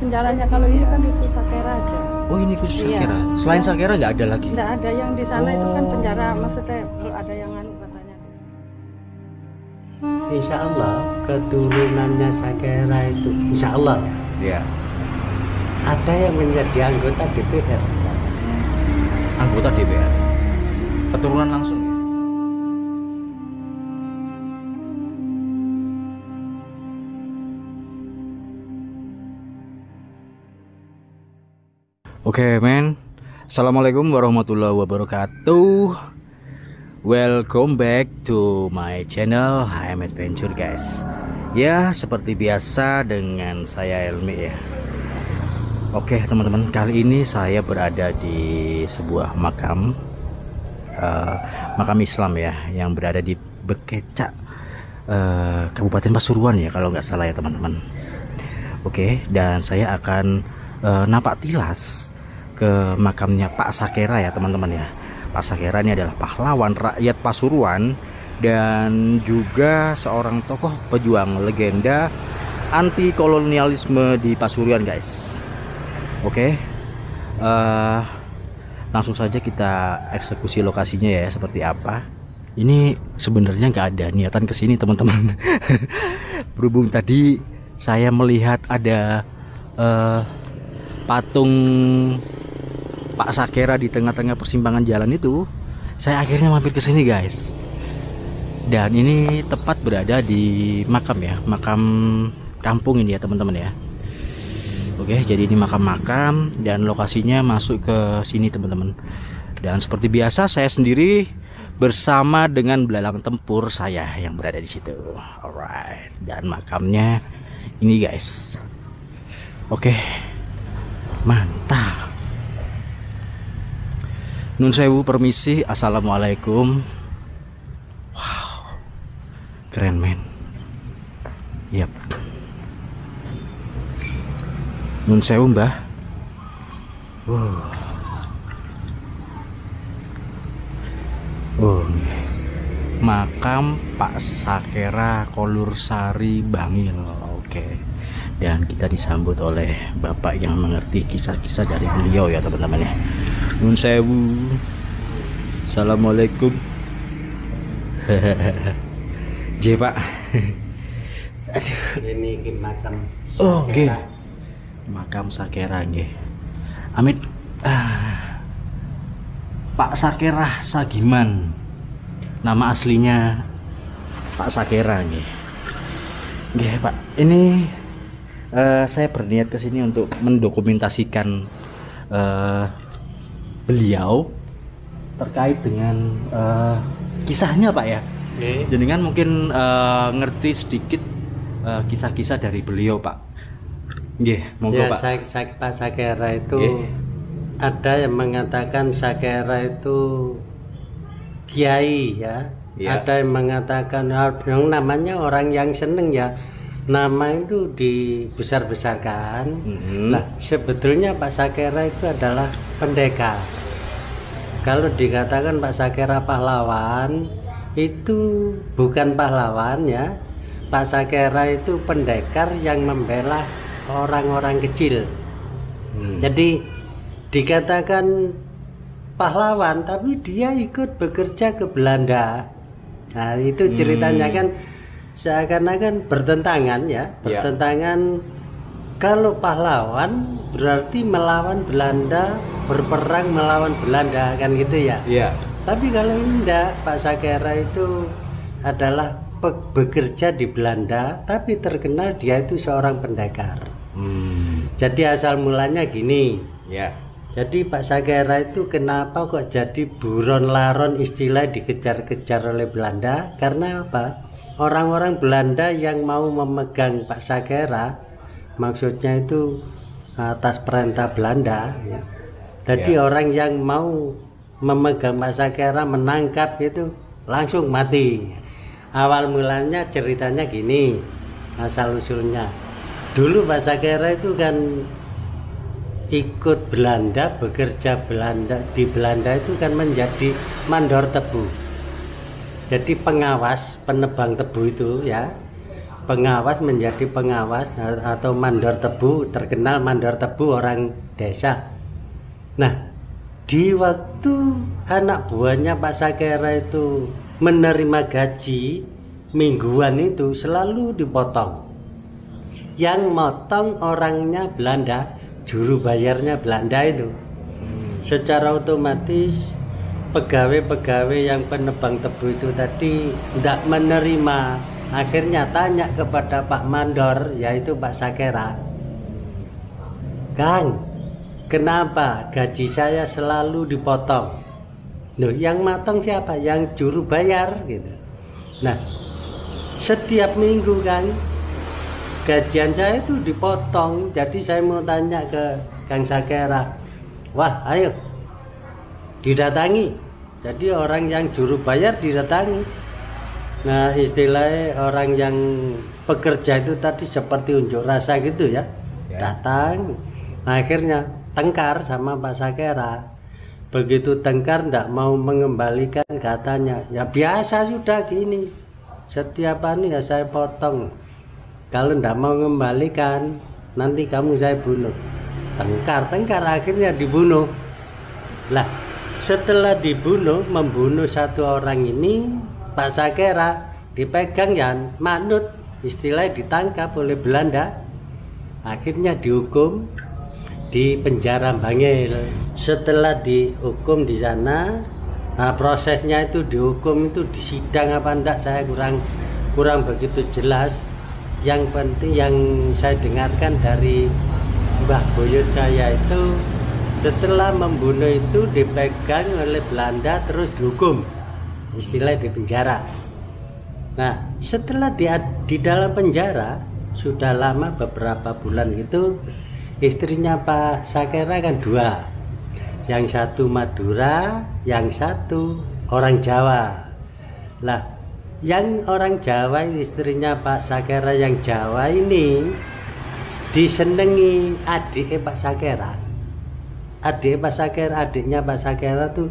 penjaranya. Kalau ini kan khusus Sakera aja. Oh, ini khusus Iya. Sakera. Selain Sakera nggak ada lagi? Nggak ada yang di sana itu kan Oh. penjara, maksudnya ada yang anu katanya. Insya Allah keturunannya Sakera itu Insya Allah Iya. ada yang menjadi anggota DPR sekarang. Anggota DPR. Keturunan langsung. Oke, men. Assalamualaikum warahmatullahi wabarakatuh. Welcome back to my channel HM Adventure, guys. Ya, seperti biasa dengan saya Elmi ya. Oke, teman-teman, kali ini saya berada di sebuah makam Islam ya, yang berada di Bekecak, Kabupaten Pasuruan ya, kalau nggak salah ya, teman-teman. Oke, dan saya akan napak tilas ke makamnya Pak Sakera ya, teman-teman ya. Pak Sakera ini adalah pahlawan rakyat Pasuruan dan juga seorang tokoh pejuang legenda anti kolonialisme di Pasuruan, guys. Oke, langsung saja kita eksekusi lokasinya ya, seperti apa. Ini sebenarnya nggak ada niatan kesini, teman-teman. Berhubung tadi saya melihat ada patung Pak Sakera di tengah-tengah persimpangan jalan itu, saya akhirnya mampir ke sini, guys. Dan ini tepat berada di makam ya, makam kampung ini ya, teman-teman ya. Oke, jadi ini makam-makam dan lokasinya masuk ke sini, teman-teman. Dan seperti biasa saya sendiri bersama dengan belalang tempur saya yang berada di situ. Alright, dan makamnya ini, guys. Oke, mantap. Nun sewu, permisi, assalamualaikum. Wow, keren, men. Yap. Nun sewu, mbah. Makam Pak Sakera Kolursari Bangil. Oke. Dan kita disambut oleh bapak yang mengerti kisah-kisah dari beliau ya, teman-teman ya. Nun sewu. Assalamualaikum. J, Pak. Aduh. Ini makam Oh, nggih. Makam Sakera nggih. Amit. Pak Sakera Sagiman. Nama aslinya Pak Sakera nggih. Nggih, Pak. Ini saya berniat ke sini untuk mendokumentasikan beliau terkait dengan kisahnya, Pak ya. Jadi kan mungkin ngerti sedikit kisah-kisah dari beliau, Pak. Nggih, monggo, Ya, Pak. Pak Sakera itu Nggih. ada yang mengatakan Sakera itu kiai ya. Ya. Ada yang mengatakan yang namanya orang yang seneng ya. Nama itu dibesar-besarkan. Nah, sebetulnya Pak Sakera itu adalah pendekar. Kalau dikatakan Pak Sakera pahlawan, itu bukan pahlawan ya. Pak Sakera itu pendekar yang membela orang-orang kecil. Jadi dikatakan pahlawan, tapi dia ikut bekerja ke Belanda. Nah, itu ceritanya kan seakan-akan bertentangan ya, bertentangan. Kalau pahlawan berarti melawan Belanda, berperang melawan Belanda, kan gitu ya. Iya. Tapi kalau ini enggak, Pak Sakera itu adalah bekerja di Belanda, tapi terkenal dia itu seorang pendekar. Jadi asal mulanya gini. Ya. Jadi Pak Sakera itu kenapa kok jadi buron laron, istilah dikejar-kejar oleh Belanda? Karena apa? Orang-orang Belanda yang mau memegang Pak Sakera, maksudnya itu atas perintah Belanda ya. Jadi orang yang mau memegang Pak Sakera, menangkap itu langsung mati. Awal mulanya ceritanya gini, asal usulnya. Dulu Pak Sakera itu kan ikut Belanda, bekerja di Belanda itu kan menjadi mandor tebu. Jadi pengawas penebang tebu itu ya. pengawas menjadi pengawas atau mandor tebu, terkenal mandor tebu orang desa. Nah, di waktu anak buahnya Pak Sakera itu menerima gaji mingguan itu selalu dipotong. Yang motong orangnya Belanda, juru bayarnya Belanda itu. Secara otomatis pegawai-pegawai yang penebang tebu itu tadi tidak menerima. Akhirnya tanya kepada Pak Mandor, yaitu Pak Sakera, "Kang, kenapa gaji saya selalu dipotong?" Loh, yang matong siapa? Yang juru bayar gitu. Nah, setiap minggu Kang, gajian saya itu dipotong. Jadi saya mau tanya ke Kang Sakera, wah ayo didatangi. Jadi orang yang juru bayar didatangi. Nah, istilahnya orang yang pekerja itu tadi seperti unjuk rasa gitu ya. Datang, akhirnya tengkar sama Pak Sakera. Begitu tengkar tidak mau mengembalikan, katanya ya biasa sudah gini, setiap hari ya saya potong, kalau tidak mau mengembalikan nanti kamu saya bunuh. Tengkar akhirnya dibunuh. Lah, setelah dibunuh, membunuh satu orang ini, Pak Sakera dipegang ya manut, istilahnya ditangkap oleh Belanda. Akhirnya dihukum di penjara Bangil. Setelah dihukum di sana, nah prosesnya itu dihukum itu di sidang apa enggak saya kurang begitu jelas. Yang penting yang saya dengarkan dari Mbah Buyut saya itu, setelah membunuh itu dipegang oleh Belanda terus dihukum, istilahnya di penjara. Nah, setelah di dalam penjara sudah lama beberapa bulan gitu, istrinya Pak Sakera kan dua, yang satu Madura, yang satu orang Jawa. Lah, yang orang Jawa, istrinya Pak Sakera yang Jawa ini disenengi adiknya Pak Sakera. Adiknya Pak Sakera tuh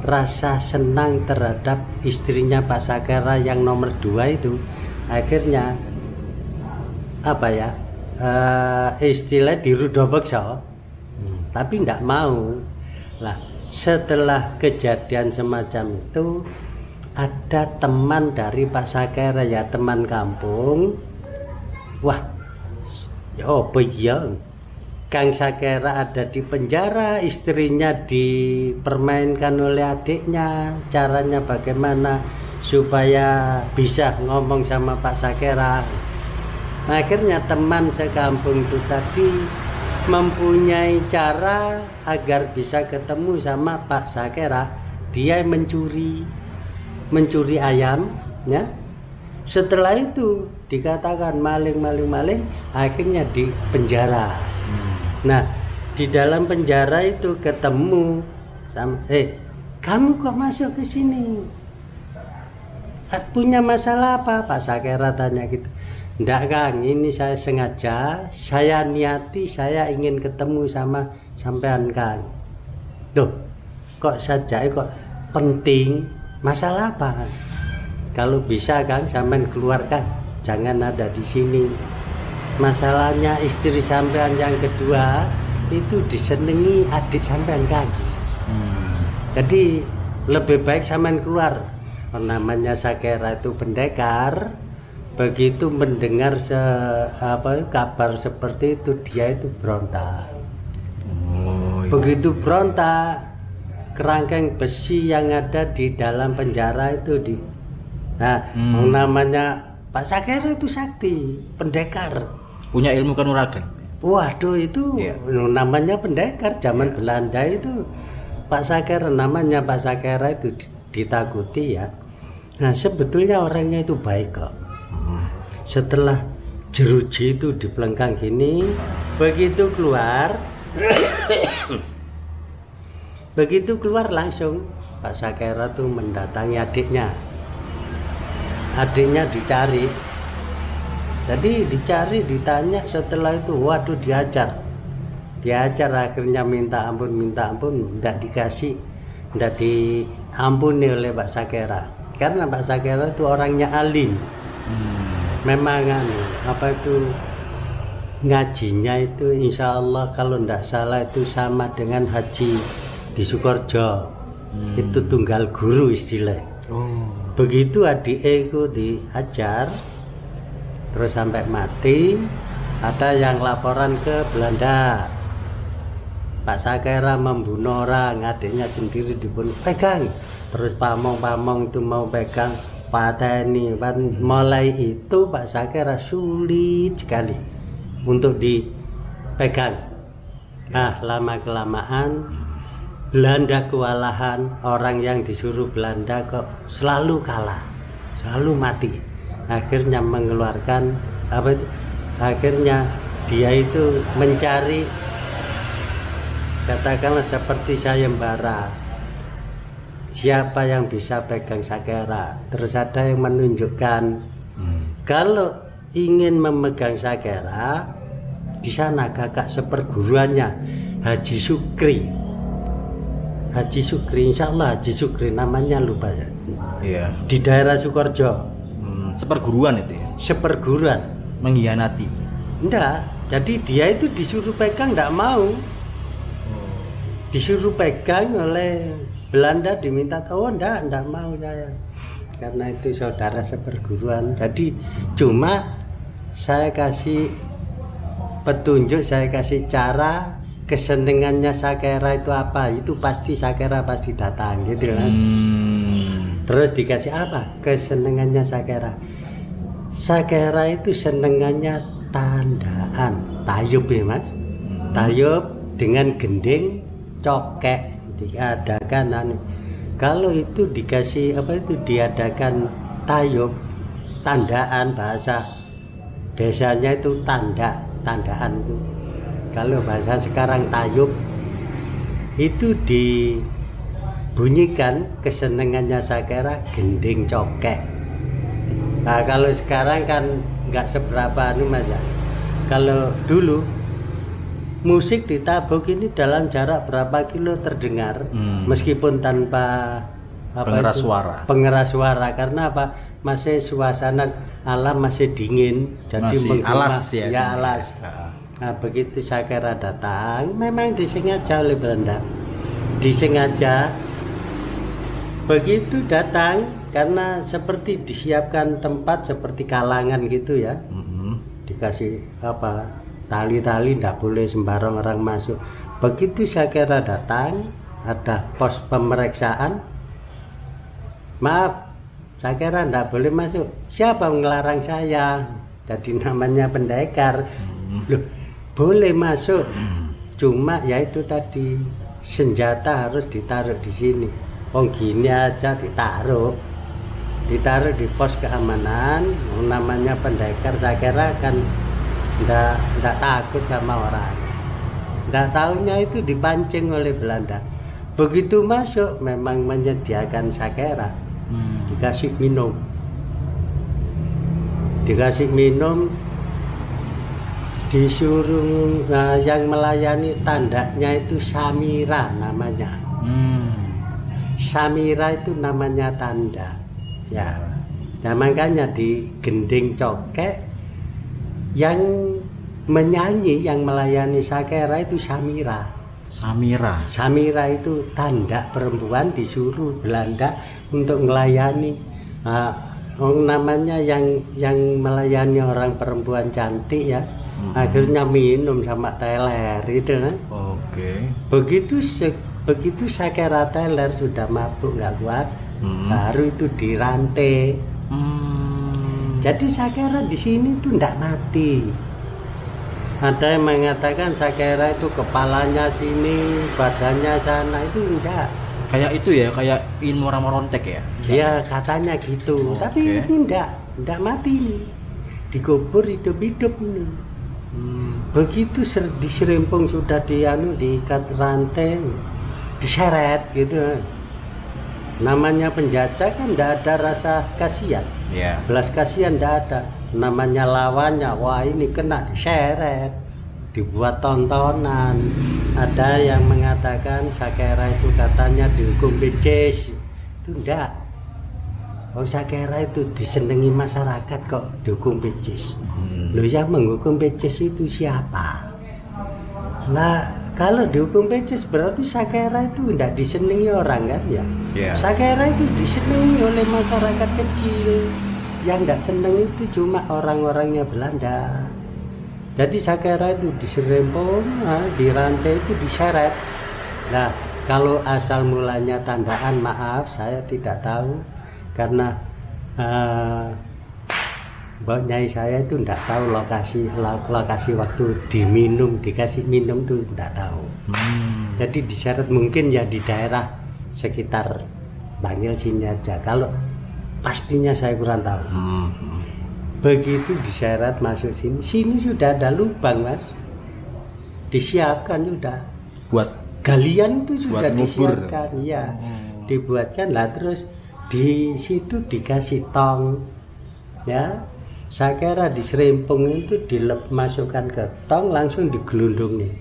rasa senang terhadap istrinya Pak Sakera yang nomor 2 itu. Akhirnya apa ya, istilah dirudobekso, tapi tidak mau. Lah, setelah kejadian semacam itu, ada teman dari Pak Sakera, ya teman kampung. Wah, ya apa iya, Kang Sakera ada di penjara, istrinya dipermainkan oleh adiknya. Caranya bagaimana supaya bisa ngomong sama Pak Sakera? Nah, akhirnya teman sekampung itu tadi mempunyai cara agar bisa ketemu sama Pak Sakera. Dia mencuri ayam, ya. Setelah itu dikatakan maling, akhirnya di penjara. Nah, di dalam penjara itu ketemu sama, kamu kok masuk ke sini? Punya masalah apa? Pak Sakera tanya gitu. Ndak Kang, ini saya sengaja, saya niati, saya ingin ketemu sama sampean Kang. Tuh, kok saja kok penting, masalah apa? Kalau bisa Kang, sampean keluarkan, jangan ada di sini. Masalahnya istri sampean yang kedua itu disenengi adik sampean Kang. Jadi lebih baik sampean keluar. Namanya Sakera itu pendekar. Begitu mendengar kabar seperti itu, dia itu berontak. Begitu berontak, kerangkeng besi yang ada di dalam penjara itu namanya Pak Sakera itu sakti, pendekar, punya ilmu kanuragan. Waduh, itu namanya pendekar zaman Belanda itu. Pak Sakera, namanya Pak Sakera itu ditakuti ya. Nah, sebetulnya orangnya itu baik kok. Setelah jeruji itu dipelengkang gini, begitu keluar langsung Pak Sakera tuh mendatangi adiknya dicari. Jadi dicari, ditanya, setelah itu waduh diajar akhirnya minta ampun, tidak dikasih, tidak diampuni oleh Pak Sakera, karena Pak Sakera itu orangnya alim. memang apa itu ngajinya itu insya Allah kalau tidak salah itu sama dengan haji di Sukorejo. Itu tunggal guru istilah. Begitu adikku diajar terus sampai mati, ada yang laporan ke Belanda, Pak Sakera membunuh orang, adiknya sendiri dibunuh, pegang. Terus pamong-pamong itu mau pegang, pateni. Mulai itu Pak Sakera sulit sekali untuk dipegang. Nah, lama-kelamaan Belanda kewalahan, orang yang disuruh Belanda kok selalu kalah, selalu mati. Akhirnya mengeluarkan apa itu? Akhirnya dia itu mencari, katakanlah seperti sayembara, siapa yang bisa pegang Sakera. Terus ada yang menunjukkan kalau ingin memegang Sakera, di sana kakak seperguruannya Haji Sukri. Haji Sukri, insya Allah Haji Sukri namanya lupa ya. Iya. Di daerah Sukorejo. Seperguruan itu ya? Seperguruan. Mengkhianati? Enggak, jadi dia itu disuruh pegang enggak mau. Disuruh pegang oleh Belanda, diminta tahu, enggak mau saya. Karena itu saudara seperguruan. Jadi cuma saya kasih petunjuk, saya kasih cara, kesenangannya Sakera itu apa, itu pasti Sakera pasti datang gitu kan. Terus dikasih apa kesenangannya Sakera. Sakera itu senengannya tandaan, tayub ya mas, tayub dengan gending cokek diadakan. Kalau itu dikasih apa itu diadakan tayub, tandaan, bahasa desanya itu tandaan itu. Kalau bahasa sekarang tayub itu dibunyikan kesenangannya Sakera gending cokek. Nah, kalau sekarang kan nggak seberapa mas ya. Kalau dulu musik di Tabuk ini dalam jarak berapa kilo terdengar, meskipun tanpa pengeras suara. Karena apa? Masih suasana alam masih dingin, jadi masih alas ya. Ya alas. Nah, begitu Sakera datang, memang disengaja oleh Belanda, disengaja. Begitu datang, karena seperti disiapkan tempat seperti kalangan gitu ya, dikasih apa tali-tali, tidak boleh sembarang orang masuk. Begitu Sakera datang, ada pos pemeriksaan. Maaf, Sakera tidak boleh masuk. Siapa ngelarang saya? Jadi namanya pendekar. Loh, boleh masuk, cuma ya itu tadi senjata harus ditaruh di sini. Oh gini aja ditaruh di pos keamanan. Namanya pendekar, Sakera kan ndak takut sama orang. Ndak tahunya itu dipancing oleh Belanda. Begitu masuk memang menyediakan Sakera, dikasih minum, disuruh yang melayani tandanya itu Samira namanya. Samira itu namanya tanda ya. Nah makanya di gending cokek yang menyanyi, yang melayani Sakera itu Samira. Samira itu tanda perempuan disuruh Belanda untuk melayani. Namanya yang melayani orang perempuan cantik ya. Akhirnya minum sama teler itu kan. Begitu Sakera teler sudah mabuk nggak kuat, baru itu dirantai. Jadi Sakera di sini tuh nggak mati. Ada yang mengatakan Sakera itu kepalanya sini, badannya sana, itu enggak. Kayak itu ya, kayak ilmu Morontek ya? Ya katanya gitu. Tapi ini enggak mati nih, dikubur hidup-hidup nih. Begitu diserimpung sudah diikat rantai, diseret gitu. Namanya penjajah kan enggak ada rasa kasihan. Belas kasihan enggak ada. Namanya lawannya, wah ini kena diseret, dibuat tontonan. Ada yang mengatakan Sakera itu katanya dihukum bejes. Itu enggak. Oh, Sakera itu disenangi masyarakat kok dihukum pecis. Loh, yang menghukum pecis itu siapa? Lah, kalau dihukum pecis berarti Sakera itu tidak disenangi orang kan ya? Yeah. Sakera itu disenangi oleh masyarakat kecil. Yang tidak senang itu cuma orang-orangnya Belanda. Jadi Sakera itu diserempong, dirantai itu diseret. Nah, kalau asal mulanya tandaan, maaf saya tidak tahu karena Mbak Nyai saya itu tidak tahu lokasi waktu dikasih minum itu tidak tahu. Jadi diseret mungkin ya di daerah sekitar Bangil sini aja. Kalau pastinya saya kurang tahu. Begitu diseret masuk sini sudah ada lubang, Mas. Disiapkan sudah. Buat galian itu sudah buat disiapkan, iya. Dibuatkan lah, terus di situ dikasih tong. Ya. Sakera diserempung itu dimasukkan ke tong, langsung digelundungin.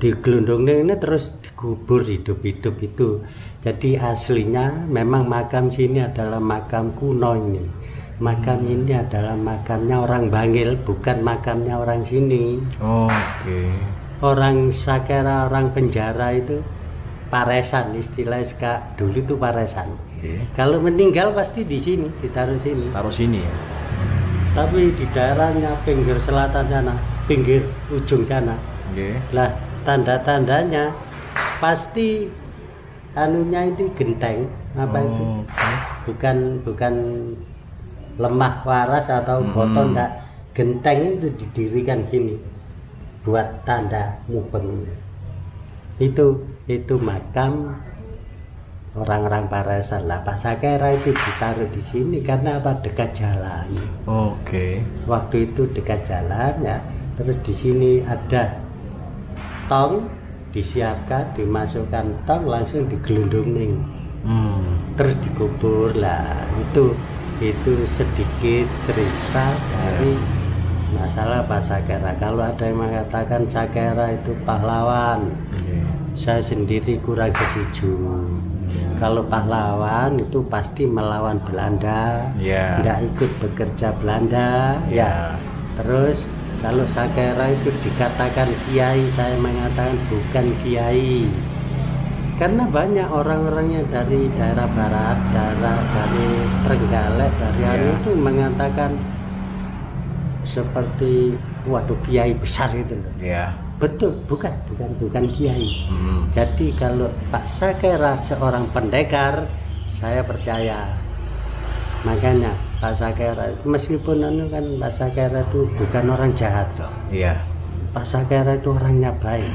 Digelundungin ini terus dikubur hidup-hidup itu. Jadi aslinya memang makam sini adalah makam kuno ini. Makam ini adalah makamnya orang Bangil, bukan makamnya orang sini. Oke. Orang Sakera, orang penjara itu paresan, istilahnya dulu itu paresan. Kalau meninggal pasti di sini, ditaruh sini. Taruh sini ya. Tapi di daerahnya pinggir selatan sana, pinggir ujung sana. Lah, tanda-tandanya pasti anunya itu genteng, apa itu? Bukan lemah waras atau botol, enggak. Genteng itu didirikan gini buat tanda mubeng. Itu makam orang-orang paresan lah. Pak Sakera itu ditaruh di sini karena apa? Dekat jalan. Oke. Waktu itu dekat jalan ya. Terus di sini ada tong, disiapkan, dimasukkan tong, langsung digelundungin. Terus dikubur lah. Itu sedikit cerita dari masalah Pak Sakera. Kalau ada yang mengatakan Sakera itu pahlawan, saya sendiri kurang setuju. Kalau pahlawan itu pasti melawan Belanda, tidak ikut bekerja Belanda, ya. Terus kalau Sakera itu dikatakan kiai, saya mengatakan bukan kiai. Karena banyak orang-orangnya dari daerah barat, dari Trenggalek, dari itu mengatakan seperti waduh kiai besar itu loh. Betul, bukan kiai. Jadi kalau Pak Sakera seorang pendekar, saya percaya. Makanya Pak Sakera, meskipun kan Pak Sakera itu bukan orang jahat loh. Pak Sakera itu orangnya baik.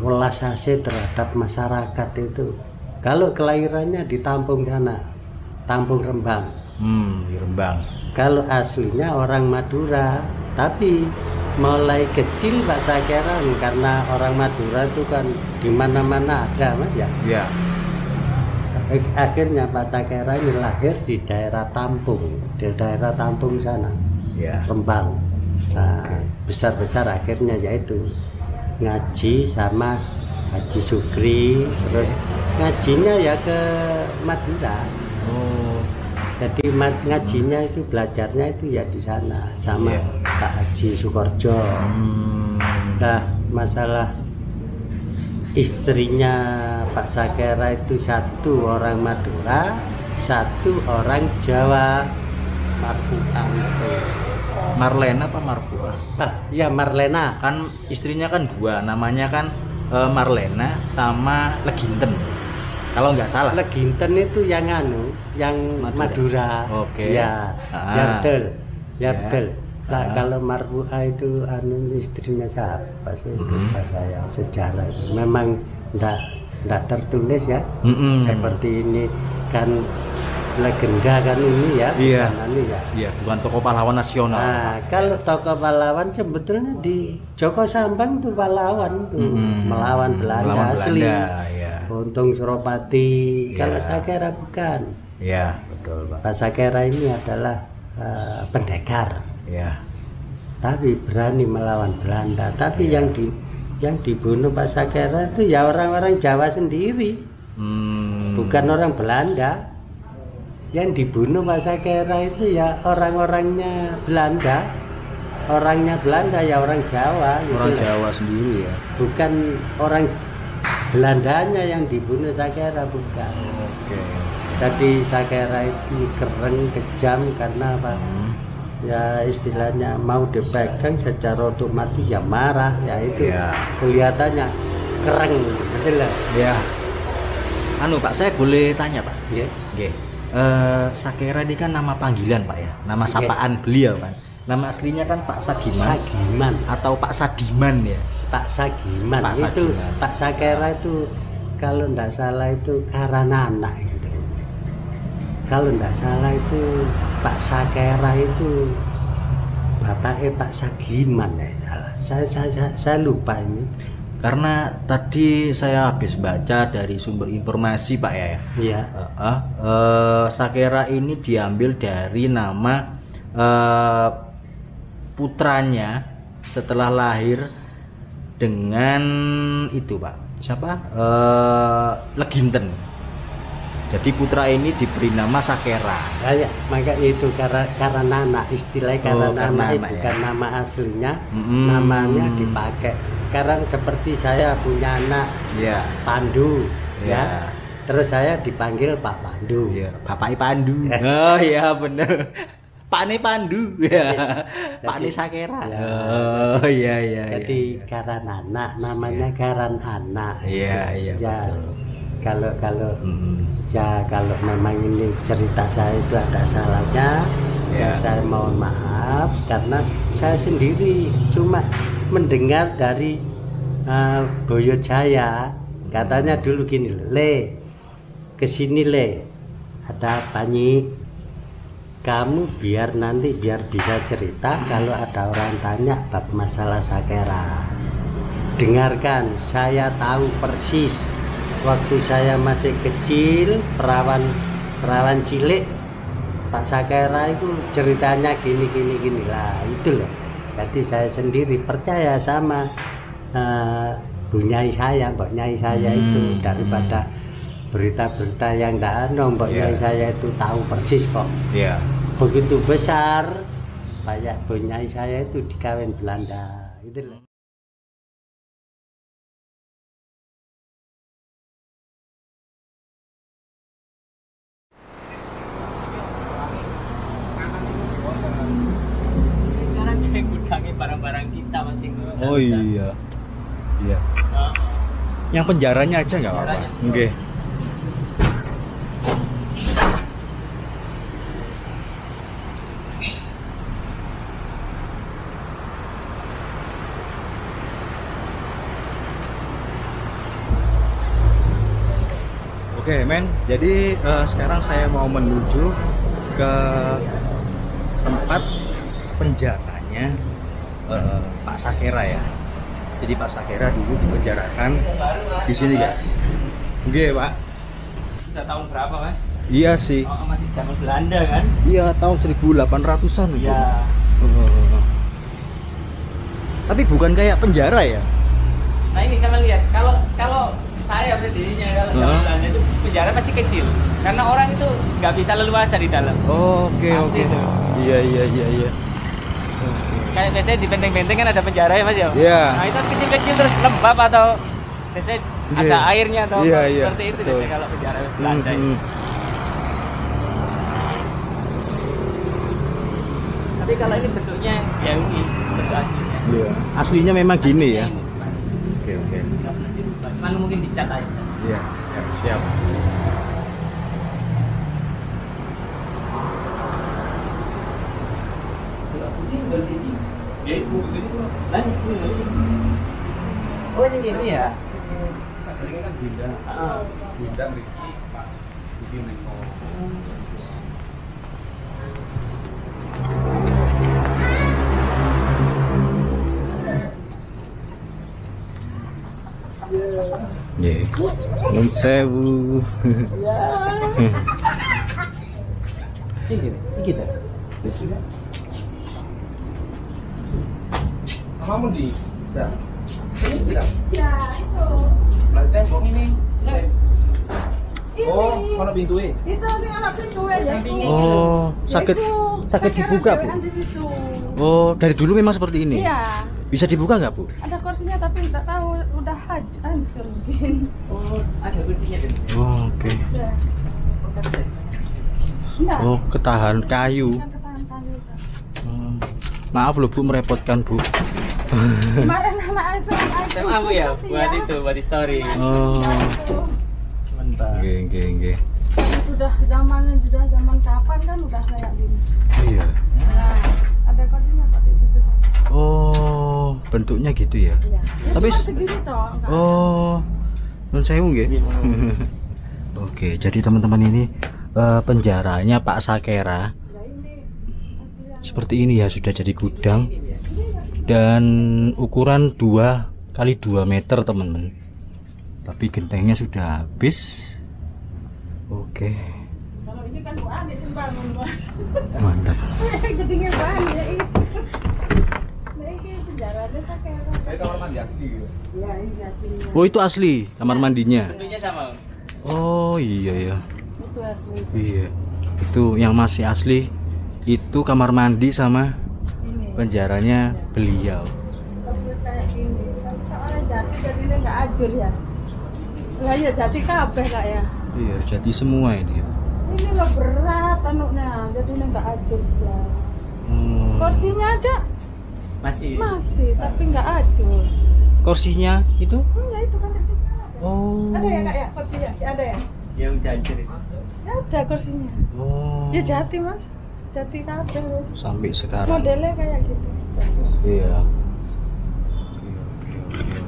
Welas asih terhadap masyarakat itu. Kalau kelahirannya di Tampung sana, Tampung Rembang. Di Rembang. Kalau aslinya orang Madura, tapi mulai kecil Pak Sakera karena orang Madura itu kan di mana-mana ada, Mas ya. Akhirnya Pak Sakera ini lahir di daerah Tampung, sana, Rembang. Nah, besar-besar akhirnya yaitu ngaji sama Haji Sukri, terus ngajinya ya ke Madura. Jadi ngajinya itu belajarnya itu ya di sana sama Pak Haji Sukorjo. Nah, masalah istrinya Pak Sakera itu satu orang Madura, satu orang Jawa, Marfuah itu. Marlena apa Marfuah? Ya Marlena. Kan istrinya kan dua, namanya kan Marlena sama Leginten. Kalau nggak salah. Leginten itu yang yang Madura. Oke. Ya, betul. Nah, kalau Marfuah itu istrinya siapa sih? Lupa saya sejarah itu. Memang enggak tertulis ya. Seperti ini kan legenda kan ini ya. Bukan tokoh pahlawan nasional. Nah, kalau tokoh pahlawan sebetulnya di Joko Sambang tuh pahlawan tuh, melawan Belanda asli. Untung Suropati. Kalau Sakera bukan. Betul, Pak. Pak Sakera ini adalah pendekar. Tapi berani melawan Belanda. Tapi yang dibunuh Pak Sakera itu ya orang-orang Jawa sendiri. Bukan orang Belanda. yang dibunuh Pak Sakera itu ya orang-orangnya Belanda. Orangnya Belanda ya orang Jawa. Orang gitu. Jawa sendiri ya. Bukan orang Belandanya yang dibunuh Sakera, bukan. Oke. Jadi Sakera itu keren, kejam karena apa? Ya istilahnya mau dipegang secara otomatis ya marah, ya itu Ya. kelihatannya keren, betul lah. Ya. Anu Pak, saya boleh tanya Pak? Ya. Oke. Sakera ini kan nama panggilan Pak ya, nama Oke. sapaan beliau kan. Nama aslinya kan Pak Sagiman Sagiman, atau Pak Sadiman ya. Pak Sagiman Pak itu Sagiman. Pak Sakera itu kalau tidak salah itu Karanana gitu. Kalau tidak salah itu Pak Sakera itu bapaknya Pak Sagiman ya salah. Saya lupa ini. Karena tadi saya habis baca dari sumber informasi Pak ya. Iya. Sakera ini diambil dari nama putranya setelah lahir dengan itu Pak. Siapa? Leginten. Jadi putra ini diberi nama Sakera. Ya, makanya itu Karanana, istilahnya Karanana Karanana, itu bukan ya. nama aslinya, Mm-mm. namanya dipakai. Karena seperti saya punya anak Ya. Pandu, Ya. ya. Terus saya dipanggil Pak Pandu. Ya, Bapak Pandu. Oh iya bener. Pak Ni Pandu. Ya. Pak Ni Sakera. Ya. Oh iya iya. Jadi iya. Karanana, namanya Karanana. Iya iya. Ya, Betul. kalau Mm. ya kalau memang ini cerita saya itu ada salahnya, Ya. ya saya mohon maaf karena saya sendiri cuma mendengar dari Boyo Jaya, katanya dulu gini, Le, kesini Le, ada apa Nyi? Kamu biar nanti biar bisa cerita kalau ada orang tanya bab masalah Sakera. Dengarkan, saya tahu persis waktu saya masih kecil, perawan cilik, Pak Sakera itu ceritanya gini lah, itu loh. Jadi saya sendiri percaya sama Bu Nyai saya, Mbak Nyai saya itu daripada berita-berita yang tidak ada. Mbak Nyai saya itu tahu persis kok. Iya. Begitu besar, kayak Bu Nyai saya itu dikawin Belanda, itu loh. Sekarang kayak gudangnya barang-barang kita masih besar-besar. Oh iya. Iya. Yang penjaranya aja nggak apa-apa. Penjaranya. Oke. Oke men, jadi sekarang saya mau menuju ke tempat penjaranya Pak Sakera ya. Jadi Pak Sakera dulu dipenjarakan di sini guys. Oke Pak. Sudah tahun berapa Mas? Iya sih. Oh, masih zaman Belanda kan? Iya tahun 1800-an itu. Iya. Tapi bukan kayak penjara ya? Nah ini sama lihat, kalau saya berdirinya kalau zaman Belanda itu penjara pasti kecil, karena orang itu nggak bisa leluasa di dalam. Oke Pasti oke. itu. Iya. Kayak biasanya di benteng-benteng kan ada penjara ya Mas ya? Iya. Nah itu kecil-kecil terus lembab atau biasanya ada Iya. airnya atau Iya, apa, iya, seperti itu betul. biasanya kalau penjara Belanda itu. Tapi kalau ini bentuknya ya ini bentuk aslinya. Iya. Aslinya memang gini ya. Aslinya ini, Pak. Oke. Nggak pernah dirubah. Cuman mungkin dicat aja. Iya, siap. Oh ini ya. Nggih. Nuwun sewu. Ini kita. Kamu di ini tidak? Ya, itu. Tembok ini. Oh, ono pintunya. Itu sing anak pintu ya itu. Oh, sakit dibuka, Bu? Di situ. Oh, dari dulu memang seperti ini. Iya. Bisa dibuka nggak, Bu? Ada kursinya tapi nggak tahu udah hancur mungkin. Oh, ada kursinya kan? Oh, oke. Ya. Enggak. Oh, ketahan kayu. Kan ketahan kayu. Maaf loh, Bu, merepotkan, Bu. Kemarin anak Sama Bu ya, buat itu, buat di story. Oh. Mantap. Nggih. Sudah zaman kapan kan udah kayak gini. Iya. Nah, ada kursinya Pak di situ. Oh, bentuknya gitu ya. Iya. Ya, Tapi cuma segini toh. enggak. oh, nun sewu nggih. Oke, jadi teman-teman ini penjaranya Pak Sakera Ya ini asli. seperti ini ya, sudah jadi gudang dan ukuran 2 kali 2 meter teman-teman. Tapi gentengnya sudah habis. Oke, Kalau ini kan bukan di bangun, Pak. mantap. Jadi ngebahan ya ini. Nah, ini penjaranya Sakera. Kayak kamar mandi asli gitu. Ya, ini aslinya. Oh, itu asli kamar mandinya. Bentuknya sama. Oh iya ya. Itu asli. Iya. Itu yang masih asli itu kamar mandi sama Ini. penjaranya beliau. Terus kayak gini. Tapi soalnya jati jadinya nggak ajur ya. Lah ya jati kabeh kak ya. Iya, jadi semua ini. Ini lo berat anuknya, jadinya nggak ajur jelas. Kursinya aja Masih. masih, tapi nggak ajur. Kursinya itu? Ya itu kan di situ ada. Oh. Ada ya kak ya kursinya? Ada ya? Ya udah hancur itu. Ya ada kursinya. Oh. Ya jati mas, jati kabeh. Sampai sekarang. Modelnya kayak gitu. Iya.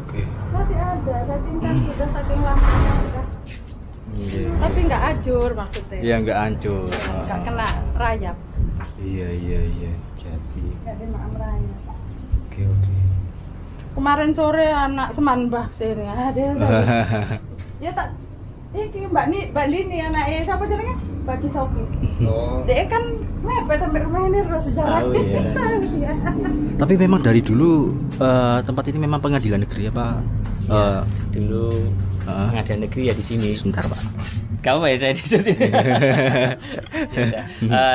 Oke. Masih ada, tapi kan sudah saking lamanya udah. Iya. Tapi nggak ajur maksudnya. Iya, nggak hancur. Nggak kena rayap. Iya. Jadi. Nggak kena rayap. Oke. Kemarin sore anak Semanbah sini ada. Ya tak. Iki Mbak Dini anaknya siapa jenenge? Mbak Kisoki. Oh. Dia kan mepet sampai rumah ini terus sejarah. Tahu, iya. Iya. Tapi memang dari dulu tempat ini memang pengadilan negeri apa? Dulu pengadilan negeri ya di sini. Sebentar, Pak. Kamu ya saya di sini. Ya udah.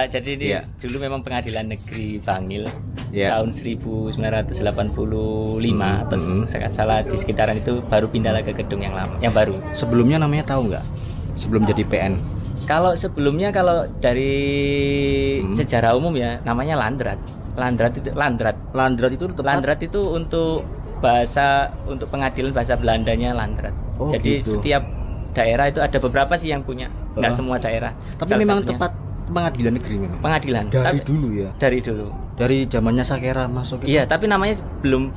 Jadi ini Iya. dulu memang pengadilan negeri Bangil Iya. tahun 1985 atau saya nggak salah di sekitaran itu baru pindah lagi ke gedung yang lama, yang baru. Sebelumnya namanya tahu nggak? Sebelum jadi PN. Kalau sebelumnya kalau dari sejarah umum ya namanya Landrat. Landrat itu untuk bahasa untuk pengadilan bahasa Belandanya Landrat. Oh, Jadi gitu. setiap daerah itu ada beberapa sih yang punya, nggak semua daerah. Tapi Salah memang satunya tempat pengadilan negeri memang. pengadilan. Dari Tapi- dulu ya. Dari dulu. Dari zamannya Sakera masuk itu. Iya, tapi namanya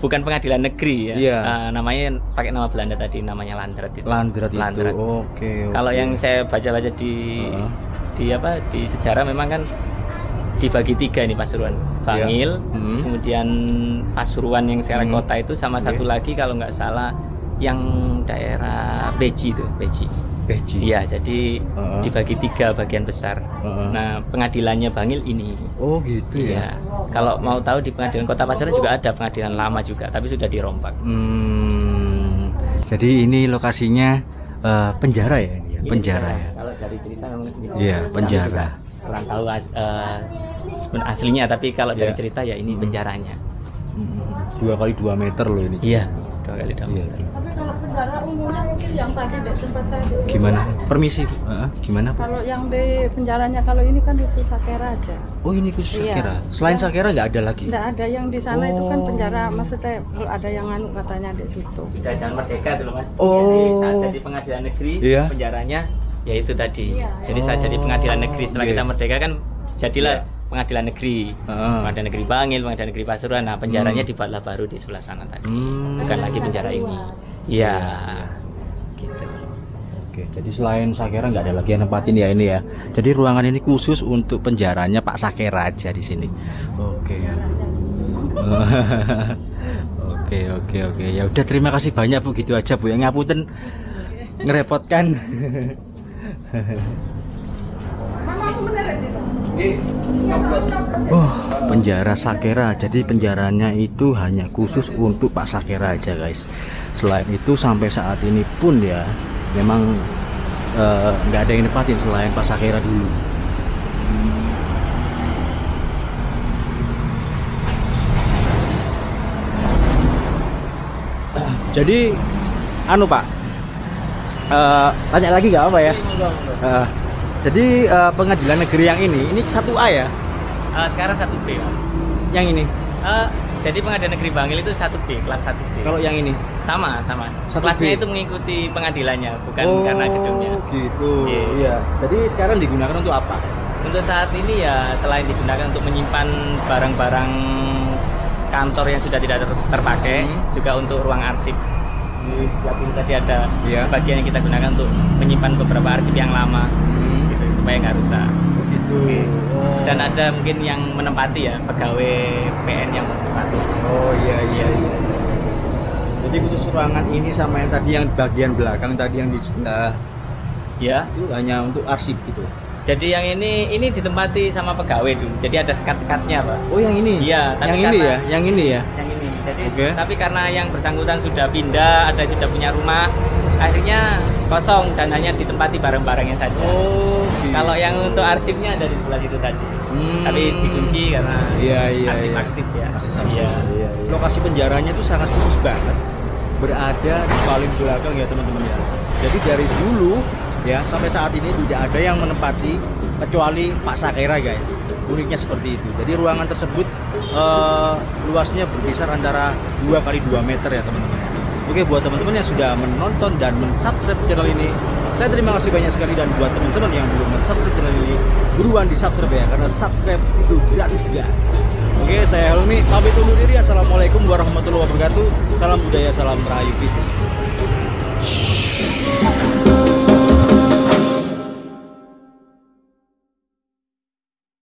bukan pengadilan negeri ya. Iya. Namanya pakai nama Belanda tadi, namanya Landrat itu. Landrat itu. Landrat. Oke. Kalau yang saya baca-baca di sejarah memang kan dibagi 3 nih Pasuruan. Bangil, kemudian Pasuruan yang sekarang kota itu sama satu lagi kalau nggak salah yang daerah Beji itu, Beji. Iya, jadi dibagi 3 bagian besar. Nah, pengadilannya Bangil ini. Oh gitu ya. Iya. Kalau mau tahu di pengadilan Kota Pasuruan juga ada pengadilan lama juga, tapi sudah dirombak. Jadi ini lokasinya penjara ya, ini ya? Ini Penjara ya. Kalau dari cerita memang gitu. Iya, penjara. Juga kurang tahu aslinya, tapi kalau dari Iya. cerita ya ini penjaranya. 2 kali 2 meter loh ini. Iya, 2 kali 2 Iya. meter. Tapi kalau penjara umumnya mungkin yang tadi di tempat saya. Gimana? Permisi, Bu. Gimana, Bu? Kalau yang di penjaranya kalau ini kan khusus Sakera aja. Oh, ini khusus Iya. Sakera. Selain Yang- Sakera nggak ada lagi. Nggak ada yang di sana itu kan Oh. penjara, maksudnya ada yang anu katanya di situ. Sudah jalan merdeka dulu Mas. Oh. Jadi saat jadi pengadilan negeri, Iya. penjaranya ya itu tadi. Iya. Jadi saat jadi pengadilan negeri setelah Iya. kita merdeka kan jadilah Iya. pengadilan negeri. Pengadilan negeri Bangil, pengadilan negeri Pasuruan. Nah, penjaranya dibuatlah baru di sebelah sana tadi. Bukan lagi penjara ini. Iya. Gitu. Oke, jadi selain Sakera nggak ada lagi yang nempatin ya ini ya. Jadi ruangan ini khusus untuk penjaranya Pak Sakera aja di sini. Oke. Oke. Ya udah, terima kasih banyak Bu, gitu aja Bu. Yang ngapunten ngerepotkan. Mama aku bener ya Dino? Oh, penjara Sakera. Jadi penjaranya itu hanya khusus untuk Pak Sakera aja, guys. Selain itu sampai saat ini pun ya, memang nggak ada yang nempatin selain Pak Sakera dulu. Jadi anu Pak, tanya lagi nggak apa ya? Jadi pengadilan negeri yang ini 1A ya? Sekarang 1B, Mas. Yang ini? Jadi pengadilan negeri Bangil itu 1B, kelas 1B. Kalau yang ini? Sama. 1B. Kelasnya itu mengikuti pengadilannya, bukan karena gedungnya. Gitu. Iya. Iya. Jadi sekarang digunakan untuk apa? Untuk saat ini ya selain digunakan untuk menyimpan barang-barang kantor yang sudah tidak terpakai, juga untuk ruang arsip. Di sebelah kiri tadi ada bagian yang kita gunakan untuk menyimpan beberapa arsip yang lama, gitu, supaya nggak rusak. Gitu. Dan ada mungkin yang menempati ya, pegawai PN yang menempati. Oh iya. Jadi khusus ruangan ini sama yang tadi yang bagian belakang tadi yang di sebelah Ya. itu hanya untuk arsip gitu. Jadi yang ini ditempati sama pegawai dulu. Jadi ada sekat-sekatnya, Pak. Oh yang ini? Iya. Tapi Yang ini ya? Yang ini ya? Yang ini. Jadi Oke. tapi karena yang bersangkutan sudah pindah, ada sudah punya rumah, akhirnya kosong dan hanya ditempati barang-barangnya saja. Oh. Gitu. Kalau yang untuk arsipnya ada di sebelah situ tadi. Tapi dikunci karena arsip aktif ya. Iya. Lokasi penjaranya itu sangat khusus banget. Berada di paling belakang ya teman-teman ya. Jadi dari dulu ya sampai saat ini tidak ada yang menempati kecuali Pak Sakera guys. Uniknya seperti itu. Jadi ruangan tersebut luasnya berkisar antara 2 x 2 meter ya teman-teman. Oke, buat teman-teman yang sudah menonton dan mensubscribe channel ini, saya terima kasih banyak sekali. Dan buat teman-teman yang belum mensubscribe channel ini, buruan di subscribe ya, karena subscribe itu gratis guys. Oke, saya Helmi pamit undur diri. Assalamualaikum warahmatullahi wabarakatuh. Salam budaya, salam rahayu, peace.